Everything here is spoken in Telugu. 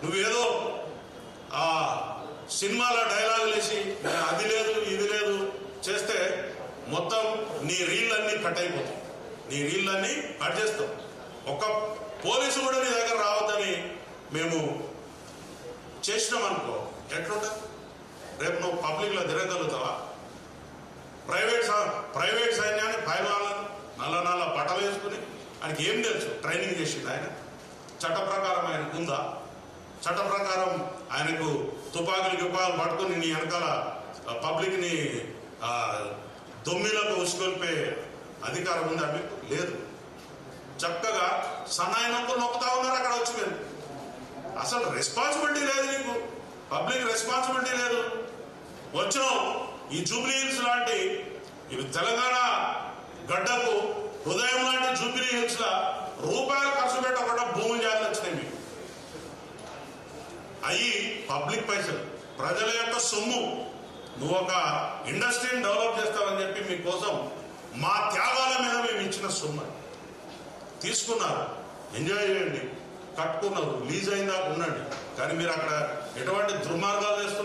నువ్వేదో ఆ సినిమాలో డైలాగులు వేసి అది లేదు ఇది లేదు చేస్తే మొత్తం నీ రీళ్ళన్నీ కట్ అయిపోతాయి, నీ రీళ్ళన్నీ కట్ చేస్తాం. ఒక్క పోలీసు కూడా నీ దగ్గర రావద్దని మేము చేసినాం అనుకో, ఎట్లుంటుంది? రేపు నువ్వు పబ్లిక్లో తిరగలుగుతావా? ప్రైవేట్ సైన్యాన్ని నల్ల బట్టలు వేసుకుని ఆయనకి ఏం తెలుసు? ట్రైనింగ్ చేసింది ఆయన. చట్ట ప్రకారం ఆయనకు ఉందా? చట్ట ప్రకారం ఆయనకు తుపాకులు పట్టుకుని నీ వెనకాల పబ్లిక్ని దొమ్మిలకు ఉసుకొల్పే అధికారం ఉందా మీకు? లేదు. చక్కగా సన్నాయి నొక్కుతా ఉన్నారు అక్కడ వచ్చి. మీరు అసలు రెస్పాన్సిబిలిటీ లేదు నీకు, పబ్లిక్ రెస్పాన్సిబిలిటీ లేదు. వచ్చినావు ఈ జూబ్లీ హిల్స్ లాంటి ఇవి తెలంగాణ గడ్డకు హృదయం లాంటి జూబ్లీ హిల్స్ లా రూపాయలు ఖర్చు పెట్టకుండా భూములు జాగ్రత్త వచ్చినాయి మీకు. అయ్యి పబ్లిక్ పైసలు, ప్రజల యొక్క సొమ్ము. నువ్వు ఒక ఇండస్ట్రీని డెవలప్ చేస్తావని చెప్పి మీకోసం మా త్యాగాల మీద మేము ఇచ్చిన సొమ్ము తీసుకున్నారు. ఎంజాయ్ చేయండి, కట్టుకున్నారు, లీజ్ అయిందా ఉండండి. కానీ మీరు అక్కడ ఎటువంటి దుర్మార్గాలు చేస్తున్నారు.